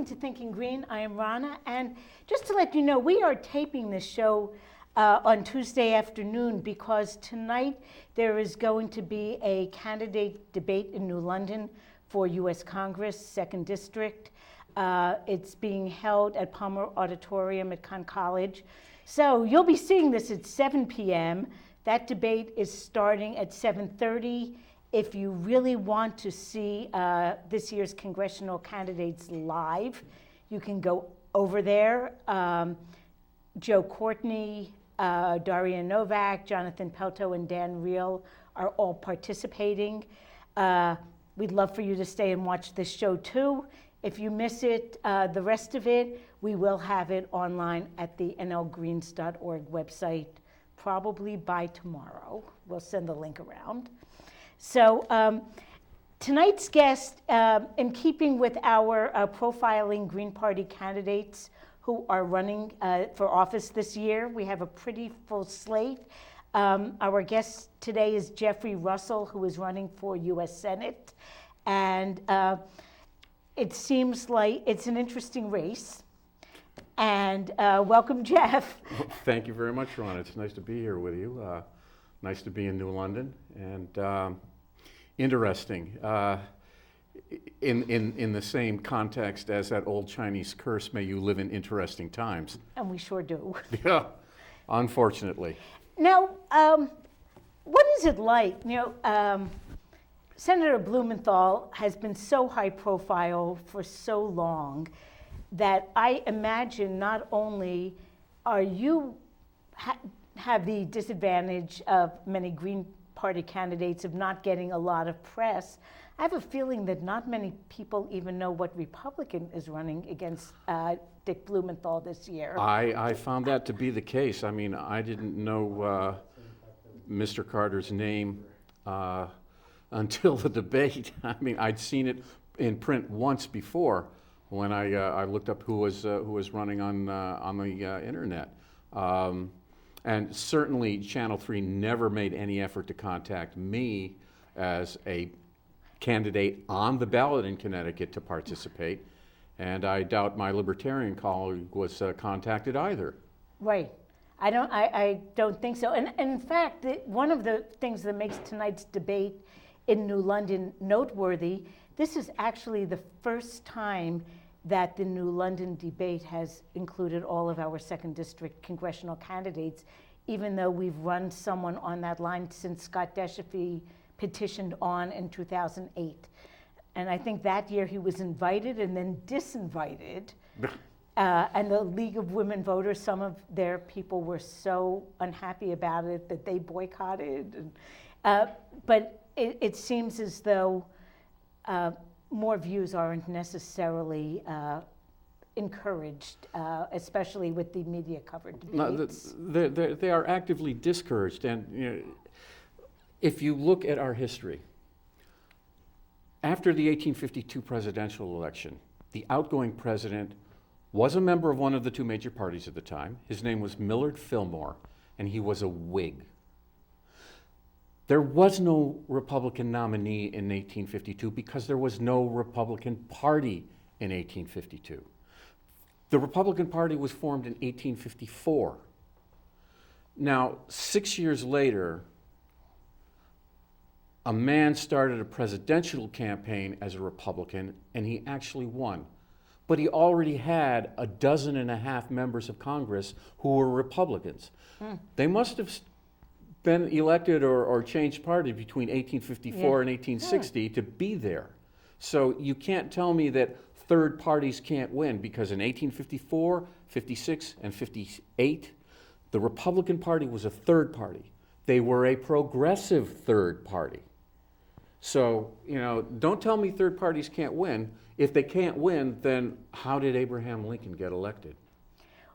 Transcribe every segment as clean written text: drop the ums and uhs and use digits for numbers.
to Thinking Green. I am Rana, and just to let you know, we are taping this show on Tuesday afternoon because tonight there is going to be a candidate debate in New London for U.S. Congress, 2nd District. It's being held at Palmer Auditorium at Conn College. So you'll be seeing this at 7 p.m. That debate is starting at 7:30. If you really want to see this year's congressional candidates live, you can go over there. Joe Courtney, Daria Novak, Jonathan Pelto, and Dan Reel are all participating. We'd love for you to stay and watch this show too. If you miss it, the rest of it, we will have it online at the nlgreens.org website, probably by tomorrow. We'll send the link around. So tonight's guest, in keeping with our profiling Green Party candidates who are running for office this year, we have a pretty full slate. Our guest today is Jeffrey Russell, who is running for U.S. Senate. And it seems like it's an interesting race. And welcome, Jeff. Thank you very much, Ron. It's nice to be here with you. Nice to be in New London, and interesting. In the same context as that old Chinese curse, may you live in interesting times. And we sure do. Yeah, unfortunately. Now, what is it like? Senator Blumenthal has been so high profile for so long that I imagine not only are you have the disadvantage of many Green Party candidates of not getting a lot of press. I have a feeling that not many people even know what Republican is running against Dick Blumenthal this year. I found that to be the case. I mean, I didn't know Mr. Carter's name until the debate. I mean, I'd seen it in print once before when I looked up who was running on the internet. And certainly Channel 3 never made any effort to contact me as a candidate on the ballot in Connecticut to participate. And I doubt my libertarian colleague was contacted either. Right. I don't think so. And in fact, one of the things that makes tonight's debate in New London noteworthy, this is actually the first time that the New London debate has included all of our 2nd District congressional candidates, even though we've run someone on that line since Scott Deschaphy petitioned on in 2008. And I think that year he was invited and then disinvited. And the League of Women Voters, some of their people were so unhappy about it that they boycotted. But it seems as though more views aren't necessarily encouraged, especially with the media-covered debates. No, they are actively discouraged. And if you look at our history, after the 1852 presidential election, the outgoing president was a member of one of the two major parties at the time. His name was Millard Fillmore, and he was a Whig. There was no Republican nominee in 1852 because there was no Republican Party in 1852. The Republican Party was formed in 1854. Now, 6 years later, a man started a presidential campaign as a Republican, and he actually won. But he already had 12.5 members of Congress who were Republicans. They must have been elected or changed party between 1854 and 1860 to be there. So you can't tell me that third parties can't win, because in 1854, 56, and 58, the Republican Party was a third party. They were a progressive third party. So, don't tell me third parties can't win. If they can't win, then how did Abraham Lincoln get elected?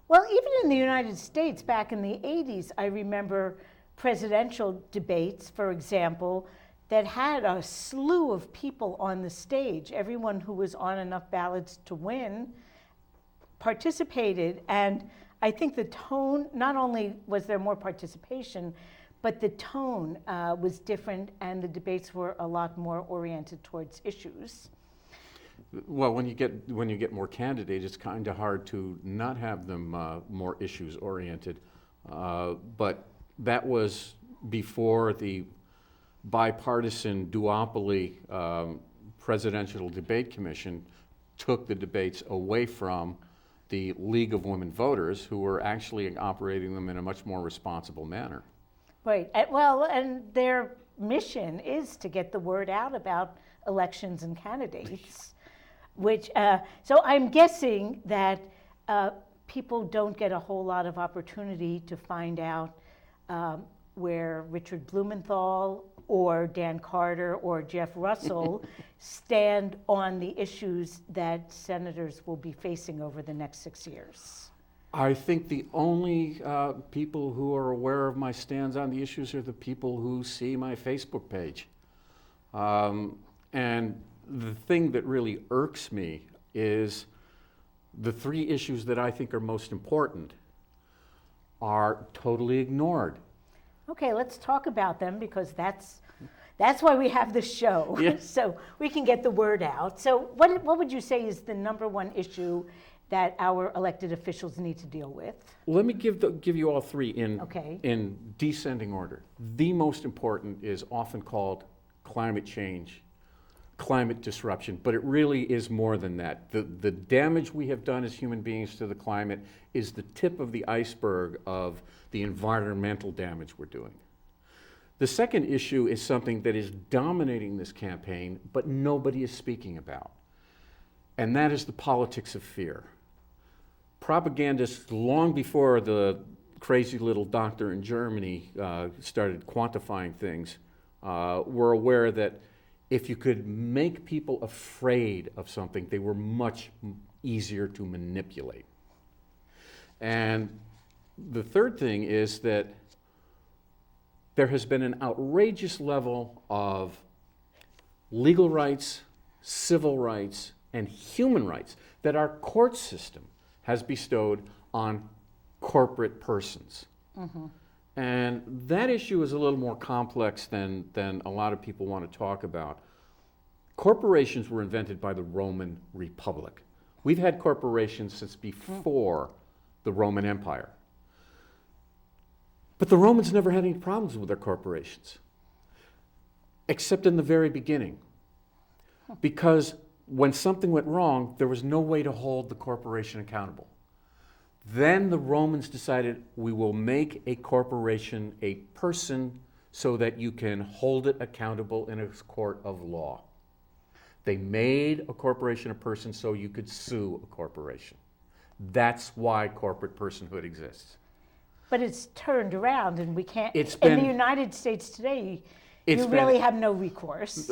Well, even in the United States back in the 80s, I remember presidential debates, for example, that had a slew of people on the stage. Everyone who was on enough ballots to win participated. And I think the tone, not only was there more participation, but the tone was different, and the debates were a lot more oriented towards issues. Well, when you get more candidates, it's kind of hard to not have them more issues oriented. But that was before the bipartisan duopoly Presidential Debate Commission took the debates away from the League of Women Voters, who were actually operating them in a much more responsible manner. Right. And their mission is to get the word out about elections and candidates, which, so I'm guessing that people don't get a whole lot of opportunity to find out where Richard Blumenthal or Dan Carter or Jeff Russell stand on the issues that senators will be facing over the next 6 years. I think the only people who are aware of my stands on the issues are the people who see my Facebook page. And the thing that really irks me is the three issues that I think are most important are totally ignored. Okay, let's talk about them because that's why we have this show, Yes. so we can get the word out. So what would you say is the number one issue that our elected officials need to deal with? Let me give you all three Okay. in descending order. The most important is often called climate change, climate disruption, but it really is more than that. The damage we have done as human beings to the climate is the tip of the iceberg of the environmental damage we're doing. The second issue is something that is dominating this campaign, but nobody is speaking about, and that is the politics of fear. Propagandists, long before the crazy little doctor in Germany started quantifying things, were aware that if you could make people afraid of something, they were much easier to manipulate. And the third thing is that there has been an outrageous level of legal rights, civil rights, and human rights that our court system has bestowed on corporate persons. Mm-hmm. And that issue is a little more complex than a lot of people want to talk about. Corporations were invented by the Roman Republic. We've had corporations since before the Roman Empire. But the Romans never had any problems with their corporations, except in the very beginning. Because when something went wrong, there was no way to hold the corporation accountable. Then the Romans decided, we will make a corporation a person so that you can hold it accountable in a court of law. They made a corporation a person so you could sue a corporation. That's why corporate personhood exists. But it's turned around and we can't, It's in been- the United States today, It's you been- really have no recourse.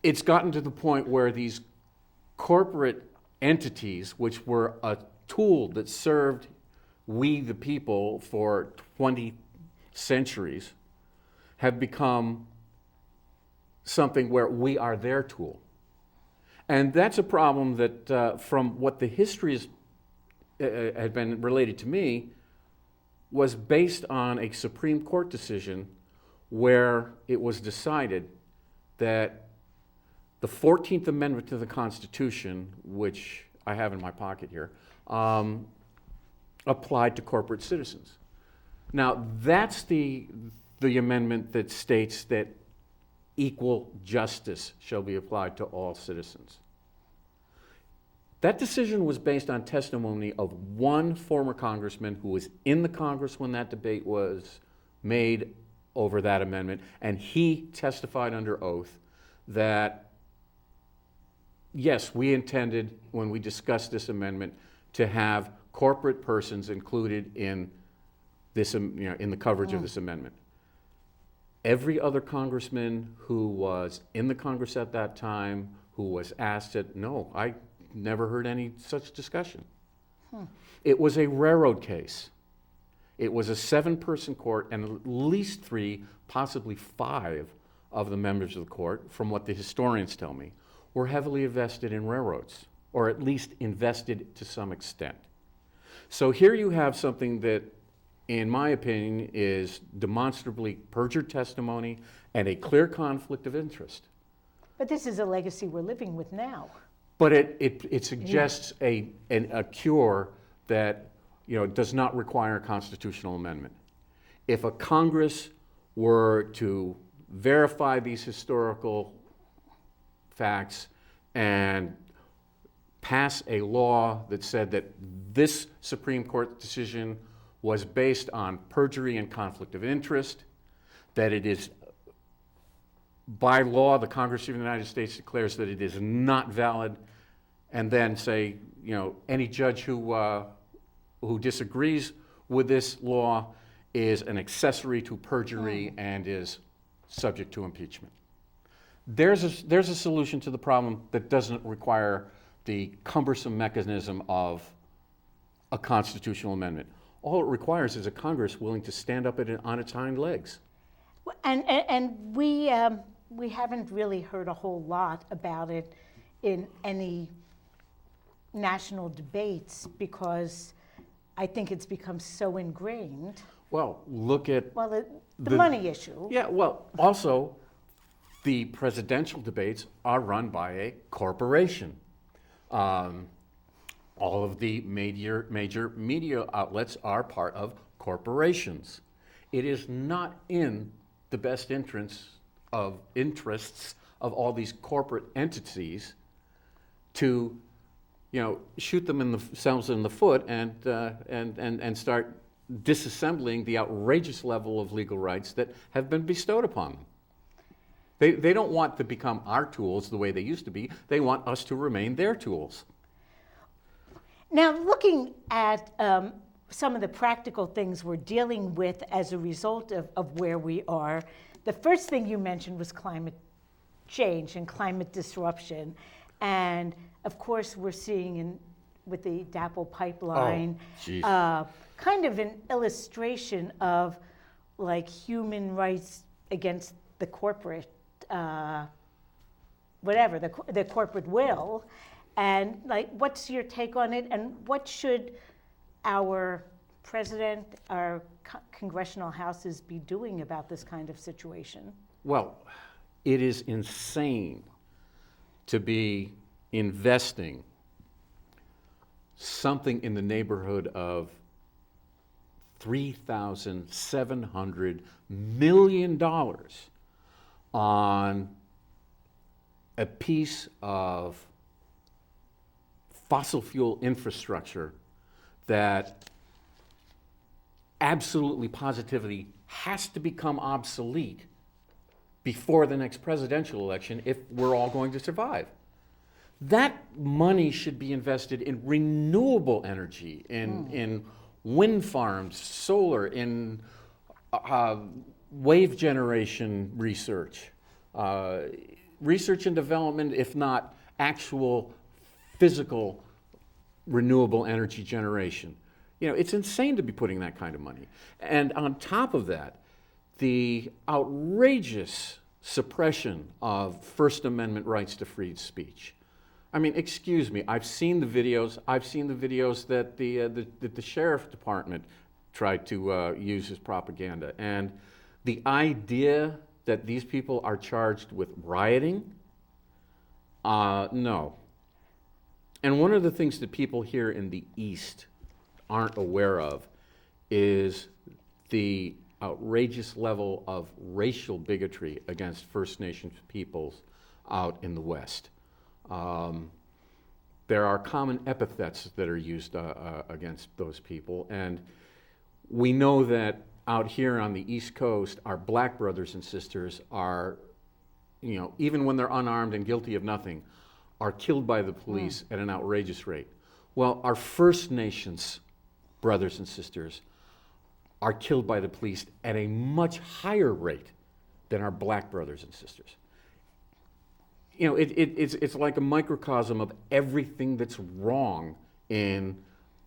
It's gotten to the point where these corporate entities, which were a tool that served we the people for 20 centuries, have become something where we are their tool. And that's a problem that, from what the history had been related to me, was based on a Supreme Court decision where it was decided that the 14th Amendment to the Constitution, which I have in my pocket here, applied to corporate citizens. Now, that's the amendment that states that equal justice shall be applied to all citizens. That decision was based on testimony of one former congressman who was in the Congress when that debate was made over that amendment, and he testified under oath that, yes, we intended, when we discussed this amendment, to have corporate persons included in this, in the coverage of this amendment. Every other congressman who was in the Congress at that time, who was asked, said, no, I never heard any such discussion. It was a railroad case. It was a 7-person court, and at least 3, possibly 5 of the members of the court, from what the historians tell me, were heavily invested in railroads, or at least invested to some extent. So here you have something that, in my opinion, is demonstrably perjured testimony and a clear conflict of interest. But this is a legacy we're living with now. But it suggests a cure that, does not require a constitutional amendment. If a Congress were to verify these historical facts and pass a law that said that this Supreme Court decision was based on perjury and conflict of interest, that it is by law, the Congress of the United States declares that it is not valid, and then say, any judge who disagrees with this law is an accessory to perjury and is subject to impeachment. There's a solution to the problem that doesn't require the cumbersome mechanism of a constitutional amendment. All it requires is a Congress willing to stand up on its hind legs. And we haven't really heard a whole lot about it in any national debates because I think it's become so ingrained. Well, look at the money issue. Yeah, well, also, the presidential debates are run by a corporation. All of the major media outlets are part of corporations. It is not in the best interests of all these corporate entities to, shoot themselves in the foot and start disassembling the outrageous level of legal rights that have been bestowed upon them. They don't want to become our tools the way they used to be. They want us to remain their tools. Now, looking at some of the practical things we're dealing with as a result of where we are, the first thing you mentioned was climate change and climate disruption. And of course, we're seeing with the DAPL pipeline, kind of an illustration of like human rights against the corporate, the corporate will. And like, what's your take on it? And what should our president, our congressional houses be doing about this kind of situation? Well, it is insane to be investing something in the neighborhood of $3,700 million on a piece of fossil fuel infrastructure that absolutely positively has to become obsolete before the next presidential election if we're all going to survive. That money should be invested in renewable energy, in wind farms, solar, in wave generation research, research and development, if not actual physical renewable energy generation. It's insane to be putting that kind of money. And on top of that, the outrageous suppression of First Amendment rights to free speech. I mean, excuse me, I've seen the videos that the sheriff department tried to use as propaganda. And the idea that these people are charged with rioting, no. And one of the things that people here in the East aren't aware of is the outrageous level of racial bigotry against First Nations peoples out in the West. There are common epithets that are used against those people, and we know that out here on the East Coast, our black brothers and sisters are, even when they're unarmed and guilty of nothing, are killed by the police at an outrageous rate. Well, our First Nations brothers and sisters are killed by the police at a much higher rate than our black brothers and sisters. It's like a microcosm of everything that's wrong in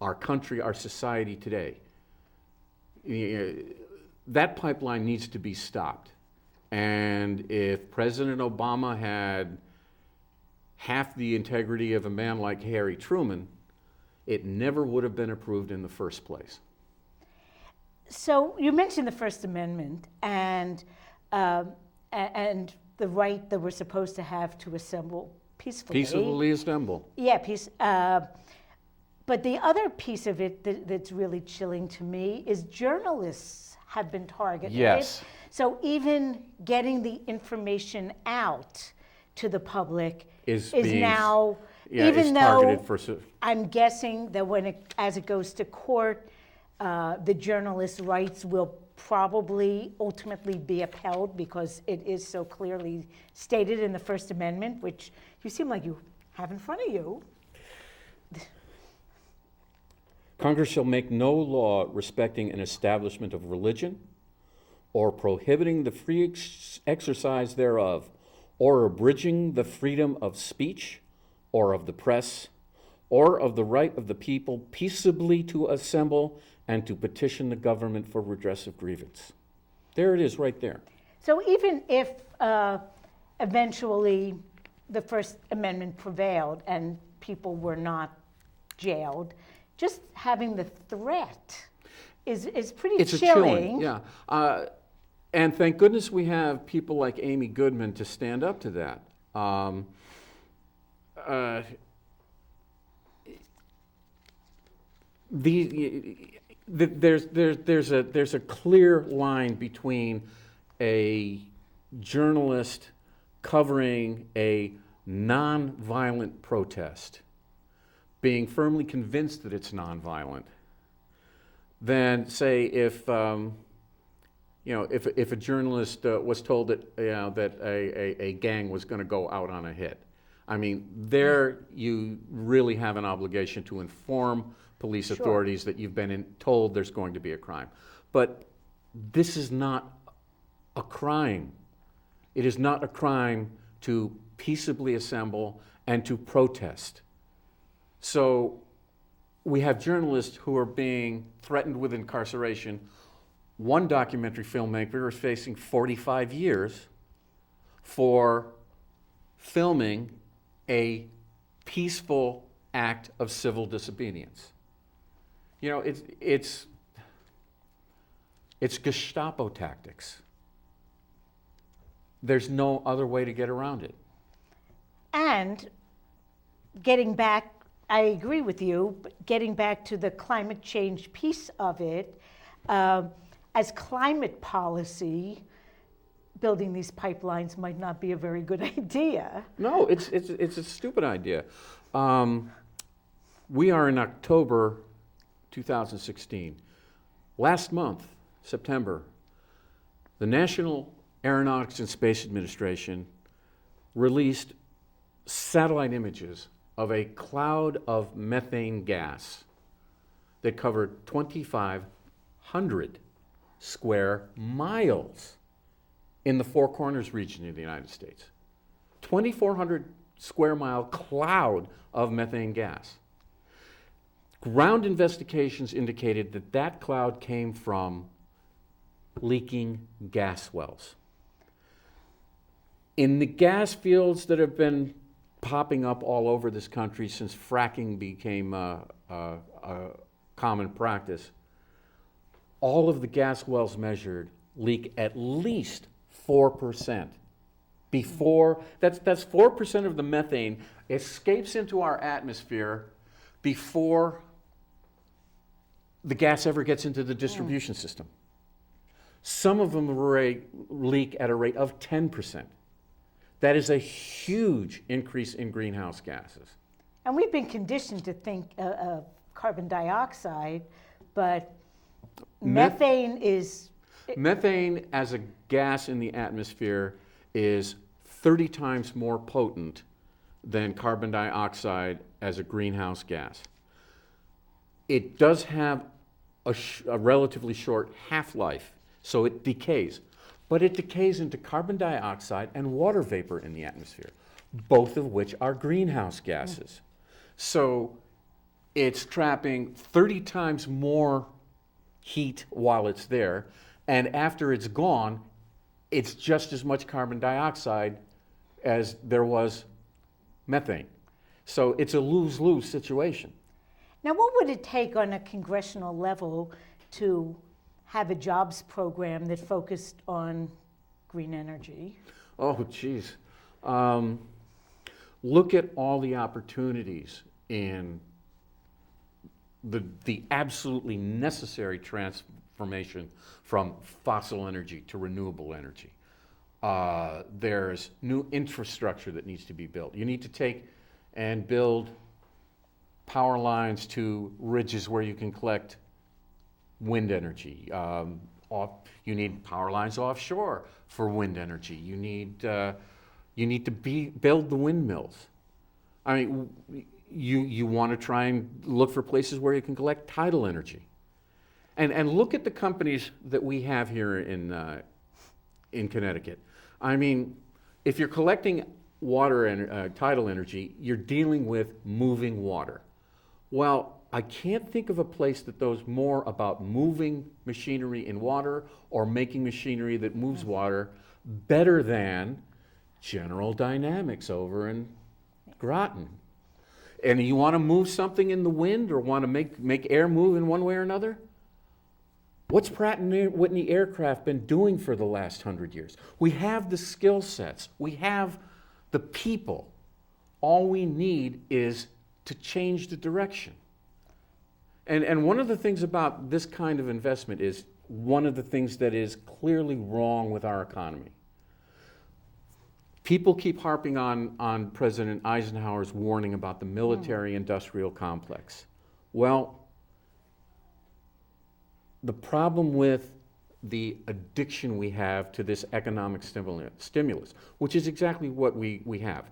our country, our society today. That pipeline needs to be stopped. And if President Obama had half the integrity of a man like Harry Truman, it never would have been approved in the first place. So you mentioned the First Amendment and the right that we're supposed to have to assemble peacefully. Peaceably assemble. Yeah, but the other piece of it that's really chilling to me is journalists have been targeted. Yes. So even getting the information out to the public Is is being- now, Yeah, even it's though targeted for. I'm guessing that as it goes to court, the journalist's rights will probably ultimately be upheld because it is so clearly stated in the First Amendment, which you seem like you have in front of you. Congress shall make no law respecting an establishment of religion, or prohibiting the free exercise thereof, or abridging the freedom of speech, or of the press, or of the right of the people peaceably to assemble and to petition the government for redress of grievance. There it is, right there. So even if eventually the First Amendment prevailed and people were not jailed, just having the threat is pretty It's chilling. yeah. And thank goodness we have people like Amy Goodman to stand up to that. There's a clear line between a journalist covering a nonviolent protest, being firmly convinced that it's nonviolent, than say if if a journalist was told that that a gang was going to go out on a hit. I mean, there you really have an obligation to inform police authorities that you've been told there's going to be a crime. But this is not a crime. It is not a crime to peaceably assemble and to protest. So we have journalists who are being threatened with incarceration. One documentary filmmaker is facing 45 years for filming a peaceful act of civil disobedience. You know, it's Gestapo tactics. There's no other way to get around it. And getting back, I agree with you, but getting back to the climate change piece of it, as climate policy, building these pipelines might not be a very good idea. No, it's a stupid idea. We are in October 2016. Last month, September, the National Aeronautics and Space Administration released satellite images of a cloud of methane gas that covered 2,500 square miles in the Four Corners region of the United States. 2,400 square mile cloud of methane gas. Ground investigations indicated that that cloud came from leaking gas wells. In the gas fields that have been popping up all over this country since fracking became a common practice, all of the gas wells measured leak at least 4%. That's 4% of the methane escapes into our atmosphere before the gas ever gets into the distribution system. Some of them leak at a rate of 10%. That is a huge increase in greenhouse gases. And we've been conditioned to think of carbon dioxide, but methane is... Methane as a gas in the atmosphere is 30 times more potent than carbon dioxide as a greenhouse gas. It does have a relatively short half-life, so it decays. But it decays into carbon dioxide and water vapor in the atmosphere, both of which are greenhouse gases. So it's trapping 30 times more heat while it's there, and after it's gone, it's just as much carbon dioxide as there was methane. So it's a lose-lose situation. Now, what would it take on a congressional level to have a jobs program that focused on green energy? Oh, geez. Look at all the opportunities in the absolutely necessary transformation from fossil energy to renewable energy. There's new infrastructure that needs to be built. You need to take and build power lines to ridges where you can collect wind energy. You need power lines offshore for wind energy. You need to build the windmills. I mean, you want to try and look for places where you can collect tidal energy. And look at the companies that we have here in Connecticut. I mean, if you're collecting tidal energy, you're dealing with moving water. Well, I can't think of a place that knows more about moving machinery in water or making machinery that moves water better than General Dynamics over in Groton. And you want to move something in the wind or want to make air move in one way or another? What's Pratt & Whitney Aircraft been doing for the last 100 years? We have the skill sets. We have the people. All we need is to change the direction. And one of the things about this kind of investment is one of the things that is clearly wrong with our economy. People keep harping on President Eisenhower's warning about the military-industrial complex. Well, the problem with the addiction we have to this economic stimulus, which is exactly what we have.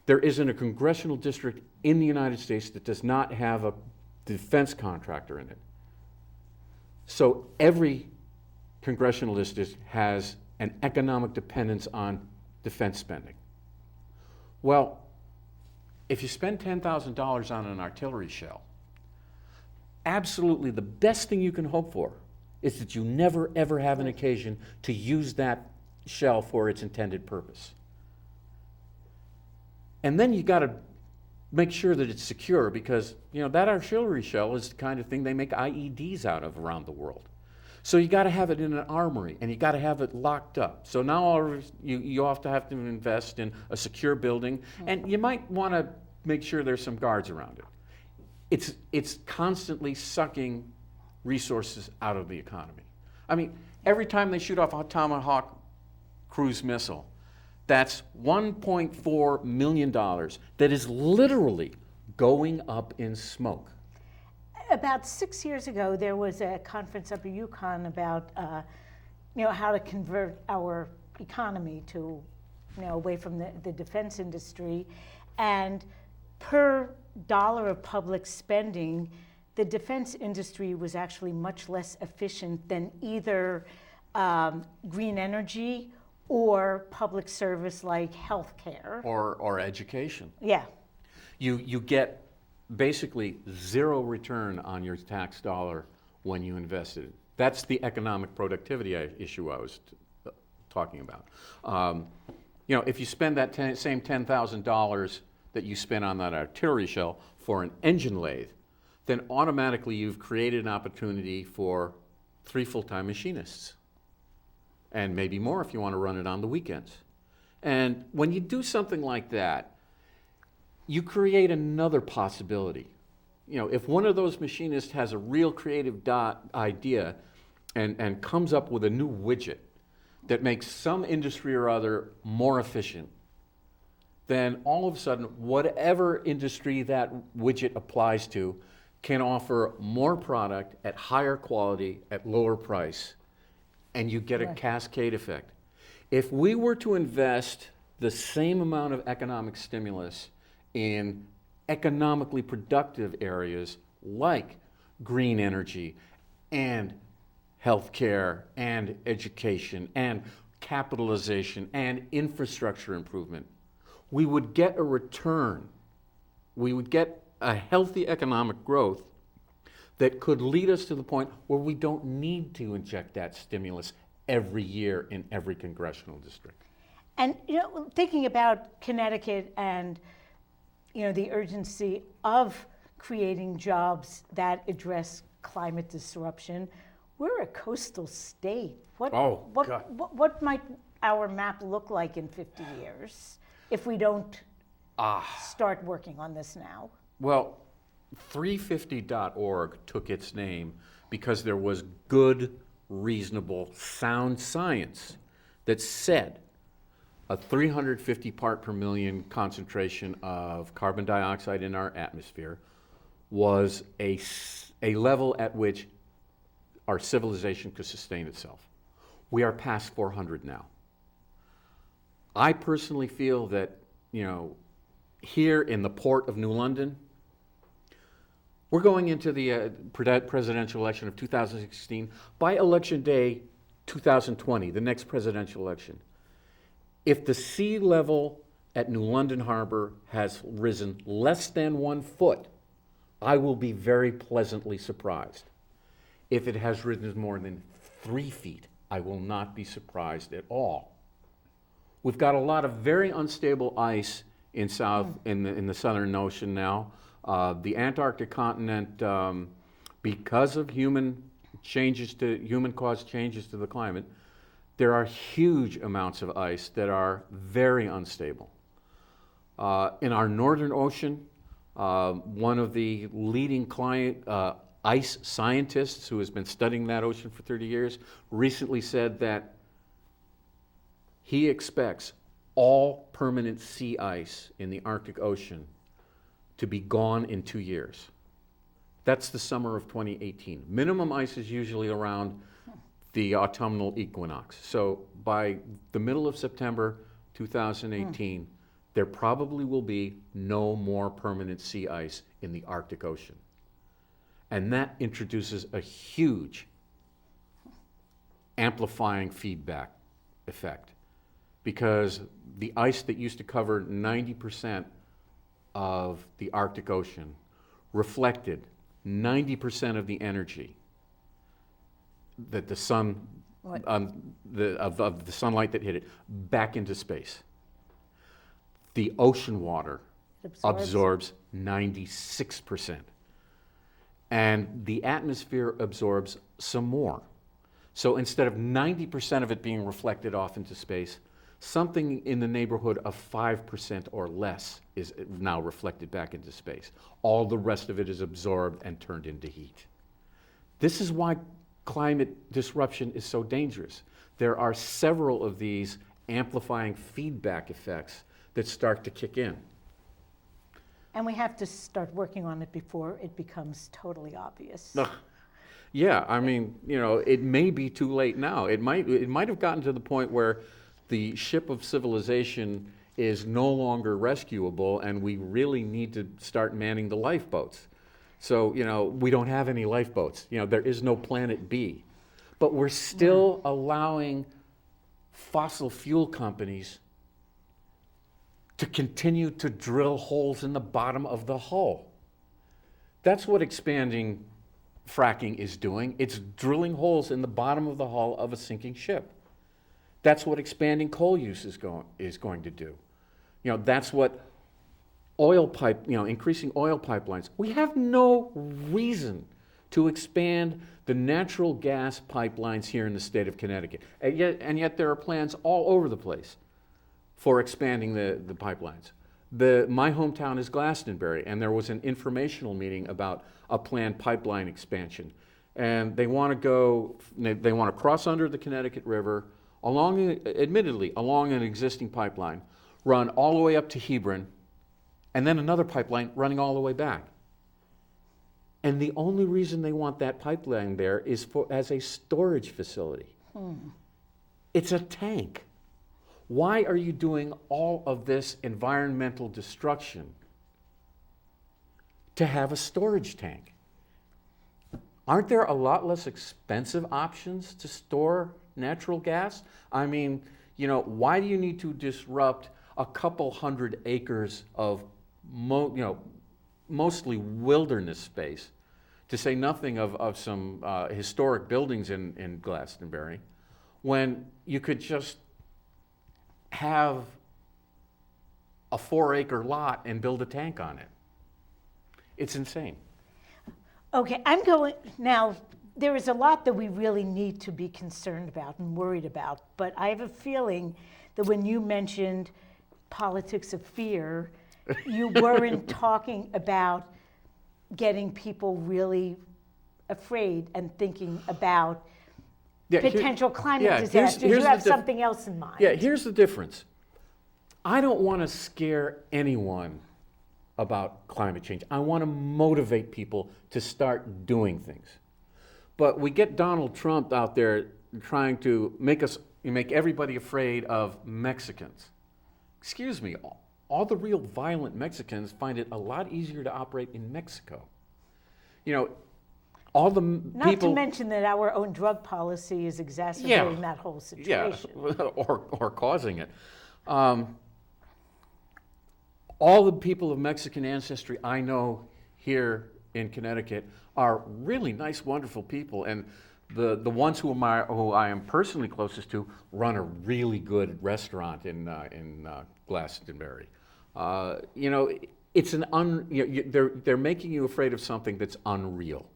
There isn't a congressional district in the United States that does not have a defense contractor in it. So every congressional district has an economic dependence on defense spending. Well, if you spend $10,000 on an artillery shell, absolutely the best thing you can hope for is that you never ever have an occasion to use that shell for its intended purpose. And then you got to make sure that it's secure because, that artillery shell is the kind of thing they make IEDs out of around the world. So you got to have it in an armory and you got to have it locked up. So now you have to invest in a secure building and you might want to make sure there's some guards around it. It's constantly sucking resources out of the economy. I mean, every time they shoot off a Tomahawk cruise missile, that's $1.4 million that is literally going up in smoke. About 6 years ago, there was a conference up at UConn about, how to convert our economy to, away from the defense industry. And per dollar of public spending, the defense industry was actually much less efficient than either green energy or public service like healthcare. Or education. Yeah. You get basically zero return on your tax dollar when you invest it. That's the economic productivity issue I was talking about. If you spend that same $10,000 that you spent on that artillery shell for an engine lathe, then automatically you've created an opportunity for 3 full-time machinists. And maybe more if you want to run it on the weekends. And when you do something like that, you create another possibility. If one of those machinists has a real creative idea and comes up with a new widget that makes some industry or other more efficient, then all of a sudden, whatever industry that widget applies to can offer more product at higher quality at lower price, and you get a cascade effect. If we were to invest the same amount of economic stimulus in economically productive areas like green energy and healthcare and education and capitalization and infrastructure improvement, we would get a return. We would get a healthy economic growth that could lead us to the point where we don't need to inject that stimulus every year in every congressional district. And thinking about Connecticut and the urgency of creating jobs that address climate disruption, we're a coastal state. What might our map look like in 50 years if we don't start working on this now? Well, 350.org took its name because there was good, reasonable, sound science that said a 350 part per million concentration of carbon dioxide in our atmosphere was a level at which our civilization could sustain itself. We are past 400 now. I personally feel that, here in the port of New London, we're going into the presidential election of 2016. By election day 2020, the next presidential election, if the sea level at New London Harbor has risen less than 1 foot, I will be very pleasantly surprised. If it has risen more than 3 feet, I will not be surprised at all. We've got a lot of very unstable ice in the Southern Ocean now. The Antarctic continent, because of human-caused changes to the climate, there are huge amounts of ice that are very unstable. In our Northern Ocean, one of the leading ice scientists who has been studying that ocean for 30 years recently said that he expects all permanent sea ice in the Arctic Ocean to be gone in 2 years. That's the summer of 2018. Minimum ice is usually around the autumnal equinox. So by the middle of September 2018, there probably will be no more permanent sea ice in the Arctic Ocean. And that introduces a huge amplifying feedback effect, because the ice that used to cover 90% of the Arctic Ocean reflected 90% of the energy that the sun, of the sunlight that hit it, back into space. The ocean water absorbs 96%. And the atmosphere absorbs some more. So instead of 90% of it being reflected off into space, something in the neighborhood of 5% or less is now reflected back into space. All the rest of it is absorbed and turned into heat. This is why climate disruption is so dangerous. There are several of these amplifying feedback effects that start to kick in. And we have to start working on it before it becomes totally obvious. Yeah, I mean, it may be too late now. It might have gotten to the point where the ship of civilization is no longer rescuable, and we really need to start manning the lifeboats. So, we don't have any lifeboats. There is no planet B. But we're still allowing fossil fuel companies to continue to drill holes in the bottom of the hull. That's what expanding fracking is doing. It's drilling holes in the bottom of the hull of a sinking ship. That's what expanding coal use is going to do. That's what increasing oil pipelines. We have no reason to expand the natural gas pipelines here in the state of Connecticut. And yet there are plans all over the place for expanding the pipelines. My hometown is Glastonbury, and there was an informational meeting about a planned pipeline expansion. And they want to cross under the Connecticut River, admittedly along an existing pipeline, run all the way up to Hebron, and then another pipeline running all the way back. And the only reason they want that pipeline there is as a storage facility. It's a tank. Why are you doing all of this environmental destruction to have a storage tank? Aren't there a lot less expensive options to store natural gas? I mean, why do you need to disrupt a couple hundred acres of mostly wilderness space, to say nothing of some historic buildings in Glastonbury, when you could just have a 4-acre lot and build a tank on it? It's insane. Okay, now, there is a lot that we really need to be concerned about and worried about, but I have a feeling that when you mentioned politics of fear, you weren't talking about getting people really afraid and thinking about Yeah, potential climate here's disasters. You the have something else in mind. Yeah, here's the difference. I don't want to scare anyone about climate change. I want to motivate people to start doing things. But we get Donald Trump out there trying to make everybody afraid of Mexicans. Excuse me, all the real violent Mexicans find it a lot easier to operate in Mexico. You know, all the Not people. to mention that our own drug policy is exacerbating that whole situation. Yeah, or causing it. All the people of Mexican ancestry I know here in Connecticut are really nice, wonderful people, and the ones who I am personally closest to run a really good restaurant in Glastonbury. You know, it's they're making you afraid of something that's unreal,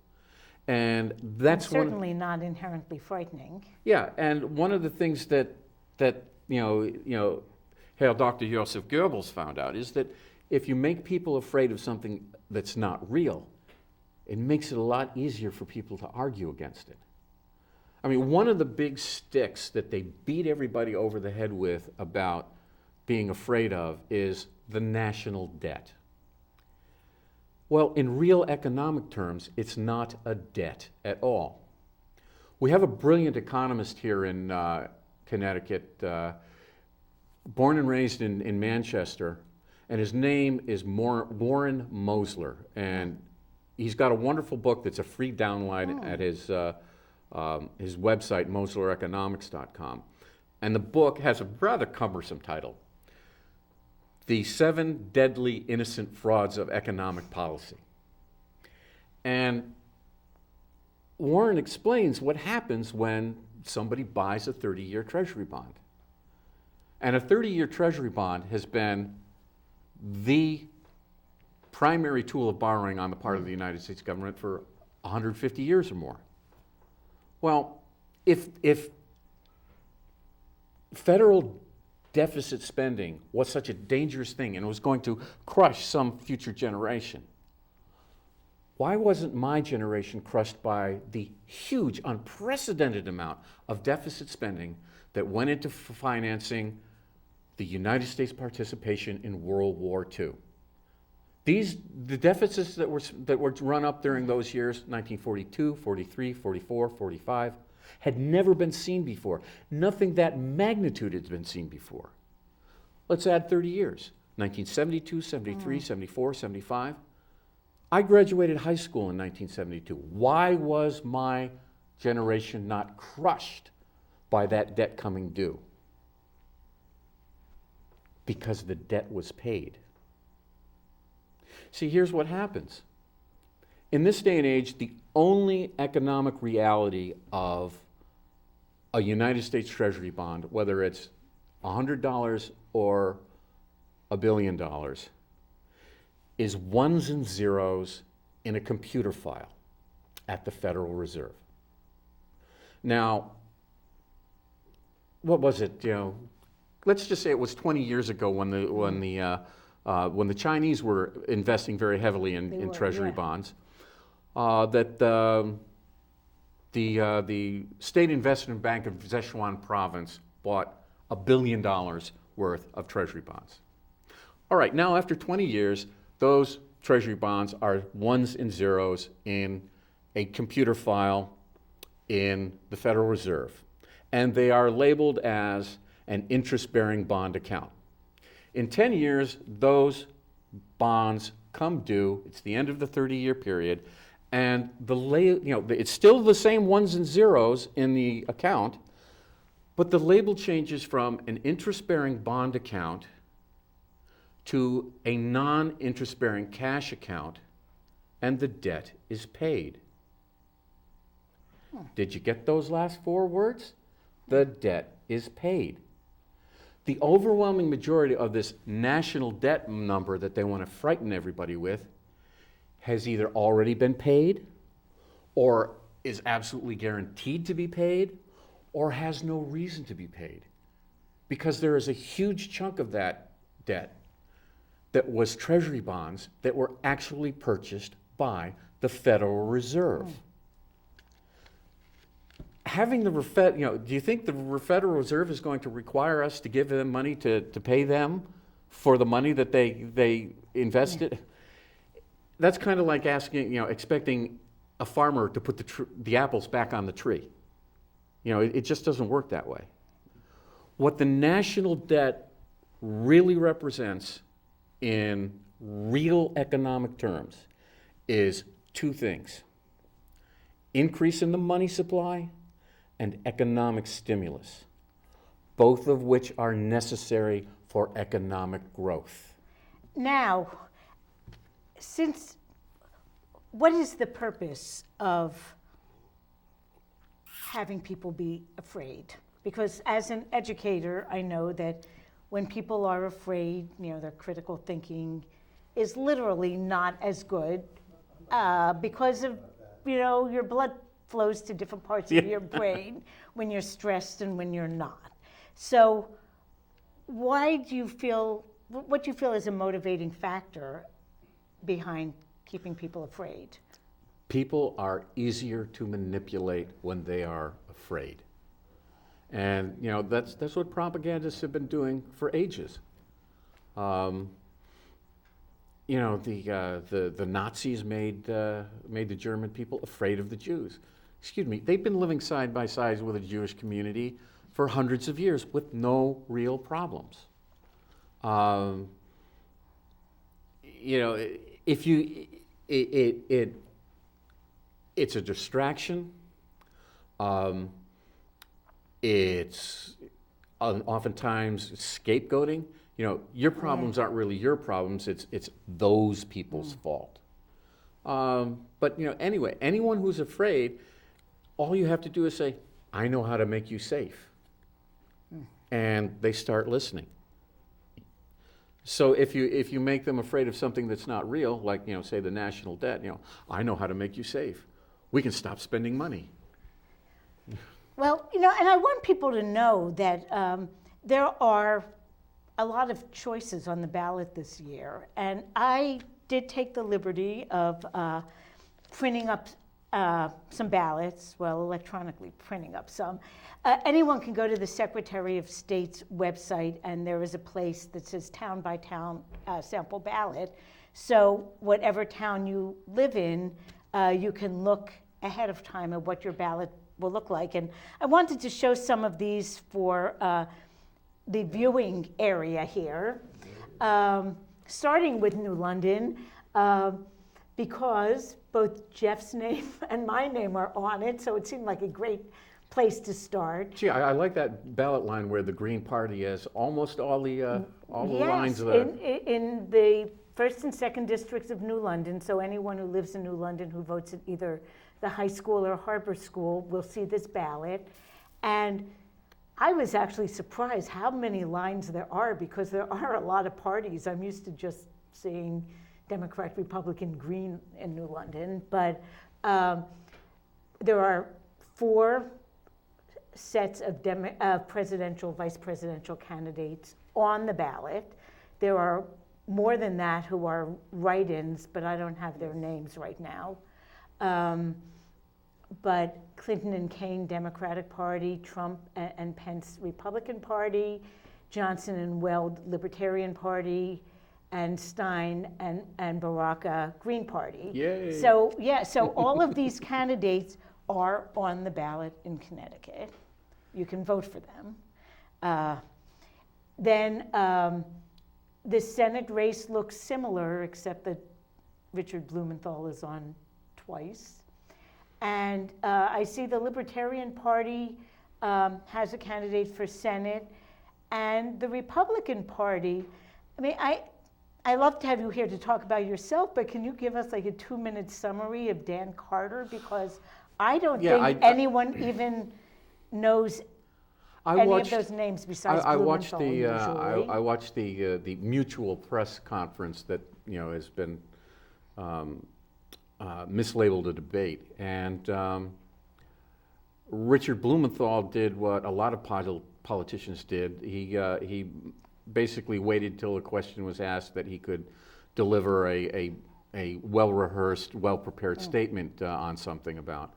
and that's certainly not inherently frightening. Yeah, and one of the things that Herr Dr. Joseph Goebbels found out is that if you make people afraid of something that's not real, it makes it a lot easier for people to argue against it. I mean, one of the big sticks that they beat everybody over the head with about being afraid of is the national debt. Well, in real economic terms, it's not a debt at all. We have a brilliant economist here in Connecticut, born and raised in Manchester, and his name is Warren Mosler, and he's got a wonderful book that's a free download at his website, moslereconomics.com. And the book has a rather cumbersome title, The 7 Deadly Innocent Frauds of Economic Policy. And Warren explains what happens when somebody buys a 30-year Treasury bond. And a 30-year Treasury bond has been the primary tool of borrowing on the part of the United States government for 150 years or more. Well, if federal deficit spending was such a dangerous thing and was going to crush some future generation, why wasn't my generation crushed by the huge, unprecedented amount of deficit spending that went into financing the United States participation in World War II? The deficits that were run up during those years, 1942, 43, 44, 45, had never been seen before. Nothing that magnitude had been seen before. Let's add 30 years, 1972, 73, 74, 75. I graduated high school in 1972. Why was my generation not crushed by that debt coming due? Because the debt was paid. See, here's what happens. In this day and age, the only economic reality of a United States Treasury bond, whether it's $100 or $1 billion, is ones and zeros in a computer file at the Federal Reserve. Now, what was it? Let's just say it was 20 years ago when the Chinese were investing very heavily in Treasury bonds, that the State Investment Bank of Sichuan Province bought $1 billion worth of Treasury bonds. All right, now after 20 years, those Treasury bonds are ones and zeros in a computer file in the Federal Reserve, and they are labeled as an interest-bearing bond account. In 10 years, those bonds come due. It's the end of the 30-year period, and it's still the same ones and zeros in the account, but the label changes from an interest-bearing bond account to a non-interest-bearing cash account, and the debt is paid. Did you get those last 4 words? The debt is paid. The overwhelming majority of this national debt number that they want to frighten everybody with has either already been paid, or is absolutely guaranteed to be paid, or has no reason to be paid. Because there is a huge chunk of that debt that was treasury bonds that were actually purchased by the Federal Reserve. Having do you think the Federal Reserve is going to require us to give them money to pay them for the money that they invested? That's kind of like asking, expecting a farmer to put the apples back on the tree. It just doesn't work that way. What the national debt really represents in real economic terms is two things: increase in the money supply and economic stimulus, both of which are necessary for economic growth. Now, what is the purpose of having people be afraid? Because as an educator, I know that when people are afraid, their critical thinking is literally not as good because of, your blood flows to different parts of your brain when you're stressed and when you're not. So what do you feel is a motivating factor behind keeping people afraid? People are easier to manipulate when they are afraid. And that's what propagandists have been doing for ages. The Nazis made the German people afraid of the Jews. Excuse me, they've been living side by side with the Jewish community for hundreds of years with no real problems. It's a distraction. It's oftentimes scapegoating. Your problems aren't really your problems. It's those people's fault. But anyway, anyone who's afraid, all you have to do is say, "I know how to make you safe," and they start listening. So if you make them afraid of something that's not real, like say the national debt, "I know how to make you safe. We can stop spending money." Well, and I want people to know that there are a lot of choices on the ballot this year. And I did take the liberty of printing up some ballots, electronically printing up some. Anyone can go to the Secretary of State's website, and there is a place that says town by town sample ballot. So whatever town you live in, you can look ahead of time at what your ballot will look like. And I wanted to show some of these for the viewing area here, starting with New London, because both Jeff's name and my name are on it, so it seemed like a great place to start. Gee, I like that ballot line where the Green Party has almost all the lines of in the first and second districts of New London, so anyone who lives in New London who votes at either the high school or Harbor School will see this ballot. And I was actually surprised how many lines there are, because there are a lot of parties. I'm used to just seeing Democrat, Republican, Green in New London, but there are 4 sets of presidential, vice presidential candidates on the ballot. There are more than that who are write-ins, but I don't have their names right now. But Clinton and Kaine, Democratic Party, Trump and Pence, Republican Party, Johnson and Weld, Libertarian Party, and Stein and Baraka, Green Party. Yay. So all of these candidates are on the ballot in Connecticut. You can vote for them. Then the Senate race looks similar, except that Richard Blumenthal is on twice. And I see the Libertarian Party has a candidate for Senate, and the Republican Party, I love to have you here to talk about yourself, but can you give us like a 2-minute summary of Dan Carter? Because I don't think anyone even knows of those names besides Blumenthal usually. I watched the mutual press conference that has been mislabeled a debate, and Richard Blumenthal did what a lot of politicians did. He basically waited till a question was asked that he could deliver a well-rehearsed, well-prepared statement on something about.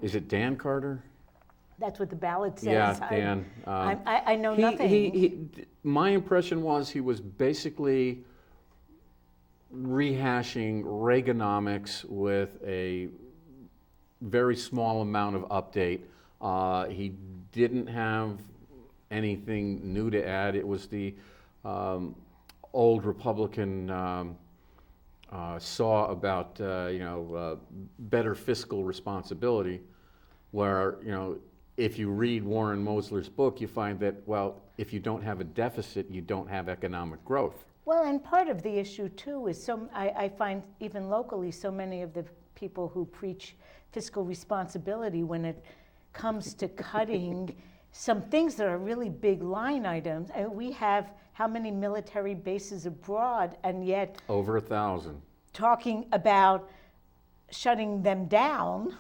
Is it Dan Carter? That's what the ballot says. Yeah, Dan. I know nothing. My impression was he was basically rehashing Reaganomics with a very small amount of update. He didn't have anything new to add. It was the old Republican saw about better fiscal responsibility, where if you read Warren Mosler's book, you find that, well, if you don't have a deficit, you don't have economic growth. Well, and part of the issue too is I find even locally so many of the people who preach fiscal responsibility, when it comes to cutting some things that are really big line items, and we have how many military bases abroad, and yet Over 1,000. talking about shutting them down,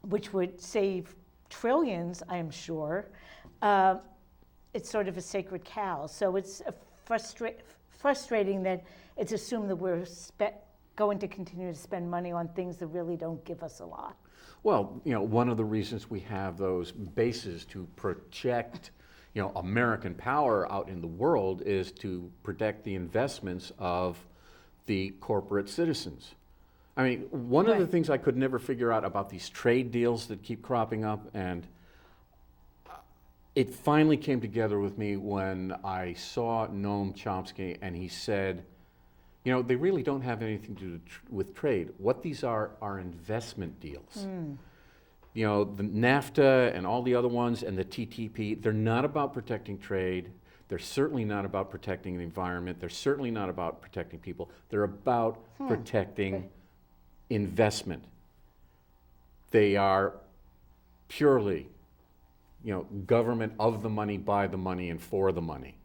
which would save trillions, I am sure, it's sort of a sacred cow. So it's frustrating that it's assumed that we're going to continue to spend money on things that really don't give us a lot. Well, one of the reasons we have those bases to project, American power out in the world is to protect the investments of the corporate citizens. I mean, one of the things I could never figure out about these trade deals that keep cropping up, and it finally came together with me when I saw Noam Chomsky and he said, they really don't have anything to do with trade. What these are investment deals. The NAFTA and all the other ones and the TTP, they're not about protecting trade. They're certainly not about protecting the environment. They're certainly not about protecting people. They're about protecting investment. They are purely, government of the money, by the money, and for the money.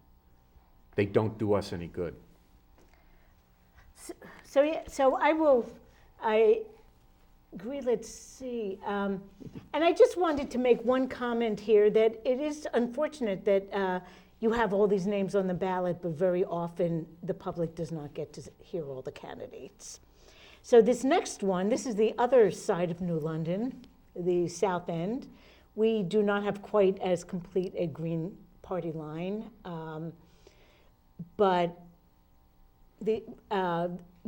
They don't do us any good. So I agree, let's see. And I just wanted to make one comment here that it is unfortunate that you have all these names on the ballot, but very often the public does not get to hear all the candidates. So this next one, this is the other side of New London, the South End. We do not have quite as complete a Green Party line, but the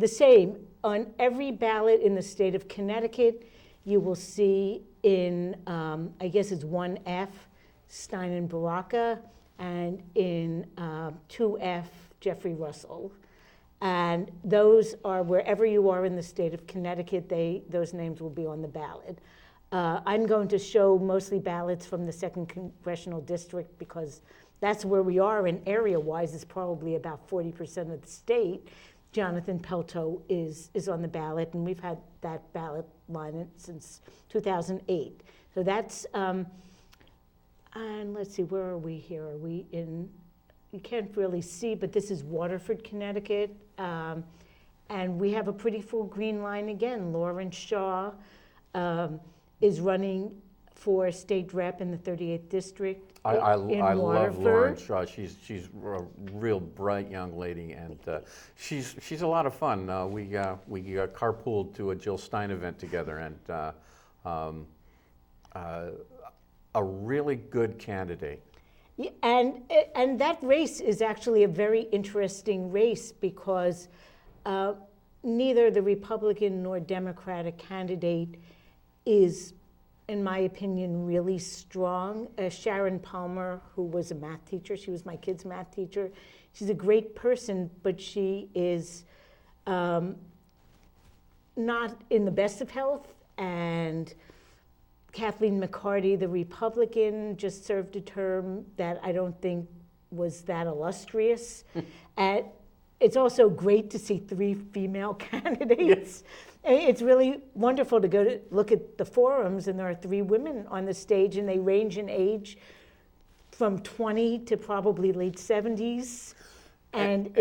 same on every ballot in the state of Connecticut. You will see in, I guess it's 1F, Stein and Baraka, and in 2F, Jeffrey Russell. And those are, wherever you are in the state of Connecticut, those names will be on the ballot. I'm going to show mostly ballots from the 2nd Congressional District because that's where we are, and area-wise is probably about 40% of the state. Jonathan Pelto is on the ballot, and we've had that ballot line since 2008. So that's, and let's see, where are we here? Are we in, you can't really see, but this is Waterford, Connecticut. And we have a pretty full green line again. Lawrence Shaw is running for state rep in the 38th district. I love Lawrence Shaw. She's a real bright young lady, and she's a lot of fun. We carpooled to a Jill Stein event together, and a really good candidate. Yeah, and that race is actually a very interesting race because neither the Republican nor Democratic candidate is, in my opinion, really strong. Sharon Palmer, who was a math teacher, she was my kid's math teacher. She's a great person, but she is not in the best of health. And Kathleen McCarty, the Republican, just served a term that I don't think was that illustrious. And it's also great to see 3 female candidates. Yes. It's really wonderful to go to look at the forums, and there are 3 women on the stage, and they range in age from 20 to probably late 70s. And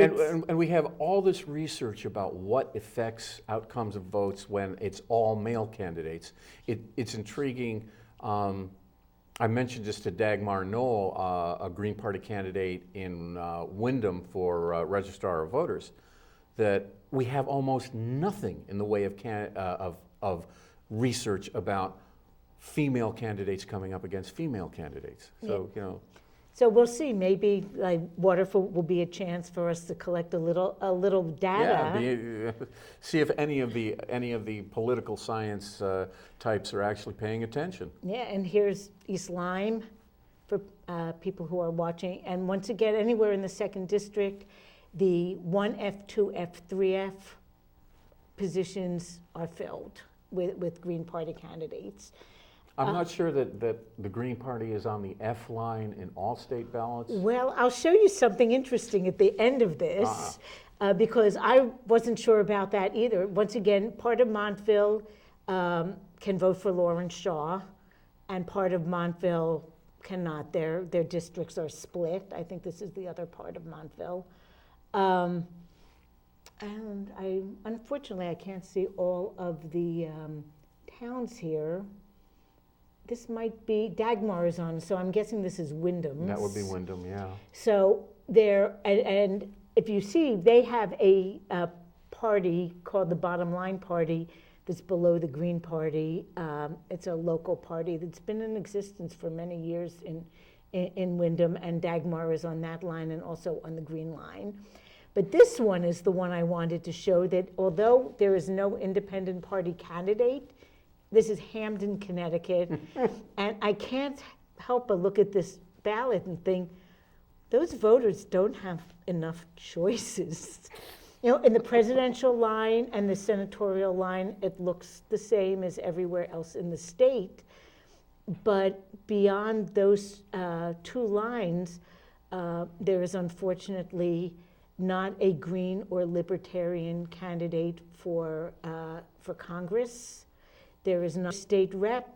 we have all this research about what affects outcomes of votes when it's all male candidates. It's intriguing. I mentioned this to Dagmar Knoll, a Green Party candidate in Wyndham for Registrar of Voters, that we have almost nothing in the way of research about female candidates coming up against female candidates. So, So we'll see. Maybe like Waterford will be a chance for us to collect a little data. See if any of the political science types are actually paying attention. Yeah, and here's East Lyme for people who are watching. And once again, anywhere in the 2nd District, the 1F, 2F, 3F positions are filled with Green Party candidates. I'm not sure that the Green Party is on the F line in all state ballots. Well, I'll show you something interesting at the end of this, because I wasn't sure about that either. Once again, part of Montville can vote for Lawrence Shaw, and part of Montville cannot. Their districts are split. I think this is the other part of Montville. And unfortunately, I can't see all of the towns here. This might be, Dagmar is on, so I'm guessing this is Wyndham's. That would be Wyndham, yeah. So there, and if you see, they have a party called the Bottom Line Party that's below the Green Party. It's a local party that's been in existence for many years in Wyndham, and Dagmar is on that line and also on the Green line. But this one is the one I wanted to show, that although there is no independent party candidate, this is Hamden, Connecticut, and I can't help but look at this ballot and think, those voters don't have enough choices. In the presidential line and the senatorial line, it looks the same as everywhere else in the state. But beyond those two lines, there is unfortunately not a Green or Libertarian candidate for Congress. There is no state rep,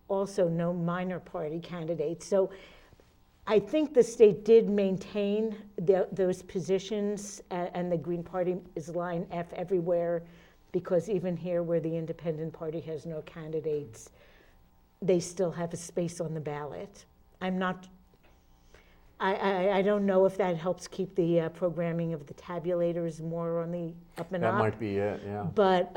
also no minor party candidate. So I think the state did maintain those positions, and the Green Party is line F everywhere, because even here where the Independent Party has no candidates, they still have a space on the ballot. I don't know if that helps keep the programming of the tabulators more on the up and up. That might be it, yeah. But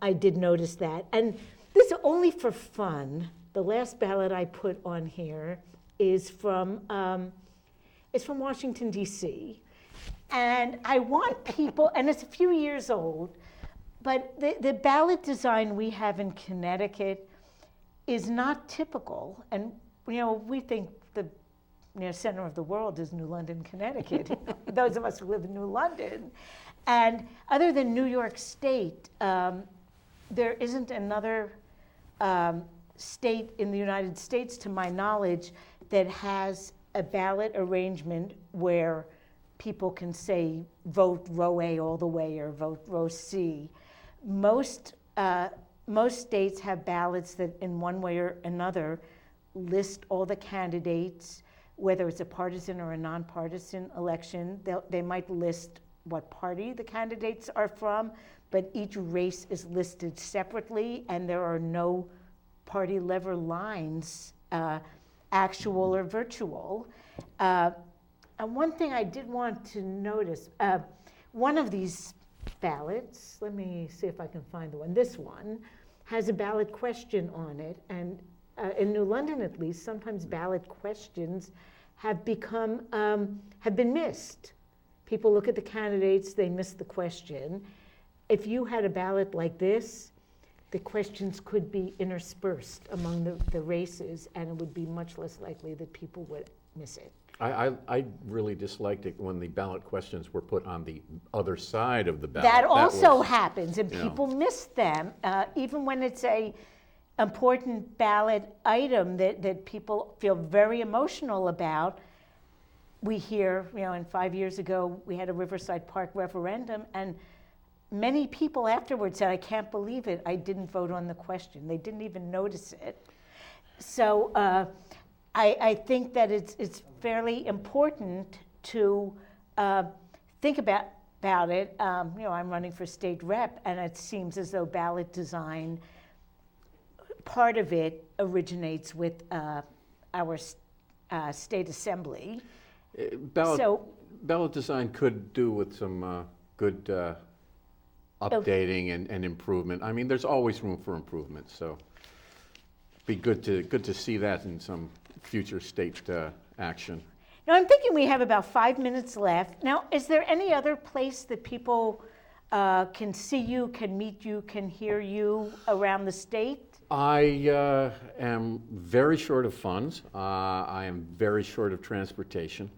I did notice that. And this is only for fun. The last ballot I put on here is from Washington, D.C. And I want people, and it's a few years old, but the ballot design we have in Connecticut is not typical. And, we think the center of the world is New London, Connecticut, those of us who live in New London. And other than New York State, there isn't another state in the United States, to my knowledge, that has a ballot arrangement where people can say, vote row A all the way or vote row C. Most states have ballots that in one way or another list all the candidates, whether it's a partisan or a nonpartisan election. They might list what party the candidates are from, but each race is listed separately, and there are no party lever lines, actual or virtual. And one thing I did want to notice, one of these ballots, let me see if I can find the one, this one, has a ballot question on it, and in New London at least, sometimes ballot questions have been missed. People look at the candidates, they miss the question. If you had a ballot like this, the questions could be interspersed among the races, and it would be much less likely that people would miss it. I really disliked it when the ballot questions were put on the other side of the ballot. That also happens, and people miss them, even when it's a important ballot item that people feel very emotional about. We hear, and 5 years ago, we had a Riverside Park referendum, and many people afterwards said, I can't believe it, I didn't vote on the question. They didn't even notice it. So I think that it's fairly important to think about it. I'm running for state rep, and it seems as though ballot design, part of it originates with our state assembly. Ballot, So- ballot design could do with some good updating and improvement. I mean, there's always room for improvement, so be good to see that in some future state action. Now, I'm thinking we have about 5 minutes left. Now, is there any other place that people can see you, can meet you, can hear you around the state? I am very short of funds. I am very short of transportation.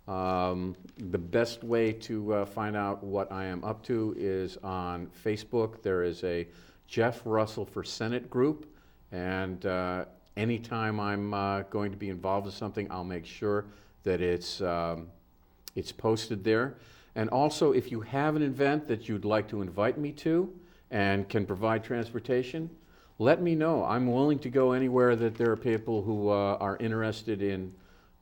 The best way to find out what I am up to is on Facebook. There is a Jeff Russell for Senate group, and anytime I'm going to be involved in something, I'll make sure that it's posted there. And also, if you have an event that you'd like to invite me to and can provide transportation, let me know. I'm willing to go anywhere that there are people who are interested in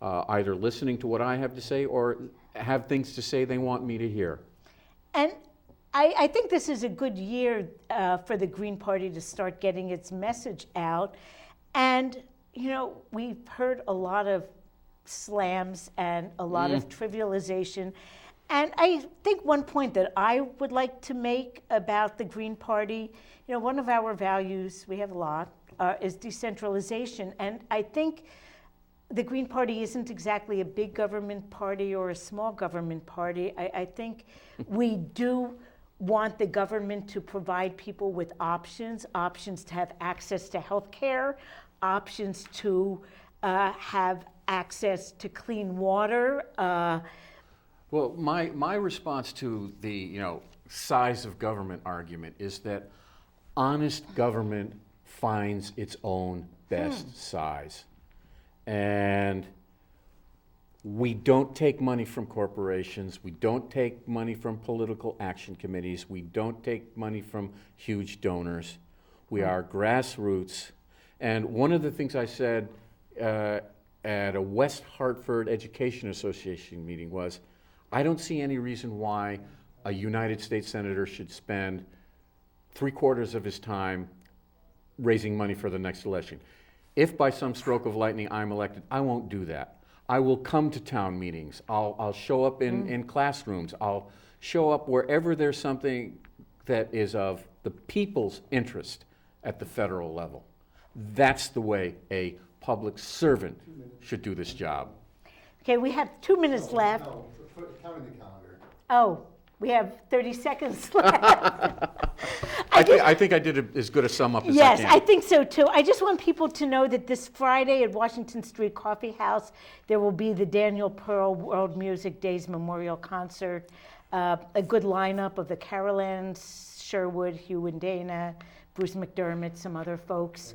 either listening to what I have to say or have things to say they want me to hear. And I think this is a good year for the Green Party to start getting its message out. And, you know, we've heard a lot of slams and a lot of trivialization. And I think one point that I would like to make about the Green Party, you know, one of our values, we have a lot, is decentralization. And I think the Green Party isn't exactly a big government party or a small government party. I think we do want the government to provide people with options to have access to health care, options to have access to clean water. Well, my response to the size of government argument is that honest government finds its own best size. And we don't take money from corporations. We don't take money from political action committees. We don't take money from huge donors. We are grassroots. And one of the things I said at a West Hartford Education Association meeting was, I don't see any reason why a United States Senator should spend 3/4 of his time raising money for the next election. If by some stroke of lightning I'm elected, I won't do that. I will come to town meetings. I'll show up in classrooms. I'll show up wherever there's something that is of the people's interest at the federal level. That's the way a public servant should do this job. Okay, we have 2 minutes left. No, counting the calendar. Oh, we have 30 seconds left. I think I did as good a sum up as I Yes, can. I think so too. I just want people to know that this Friday at Washington Street Coffee House, there will be the Daniel Pearl World Music Days Memorial Concert. A good lineup of the Carolans, Sherwood, Hugh and Dana, Bruce McDermott, some other folks.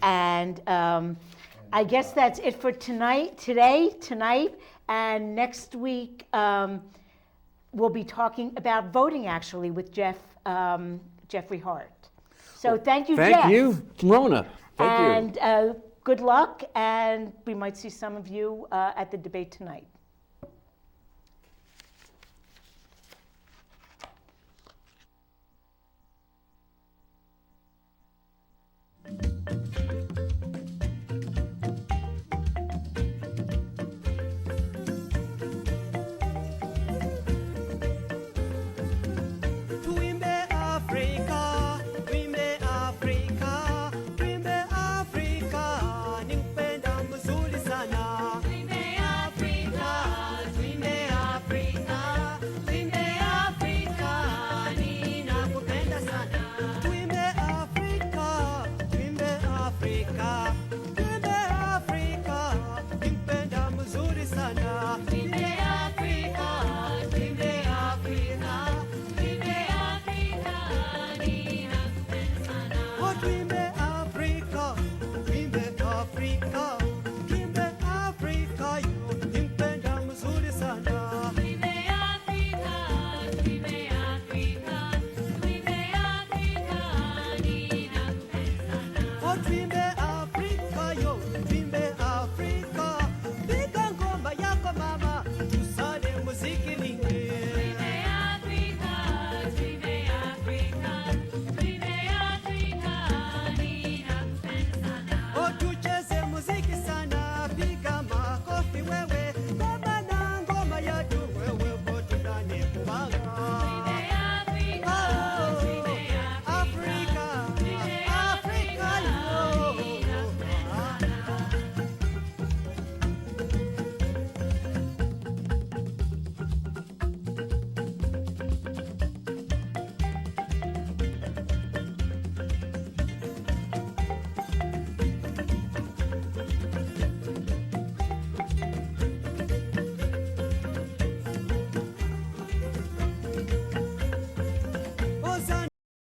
And I guess that's it for tonight, and next week we'll be talking about voting actually with Jeffrey Hart. So thank you, Jeff. Thank you, Rona. Thank you. And good luck, and we might see some of you at the debate tonight.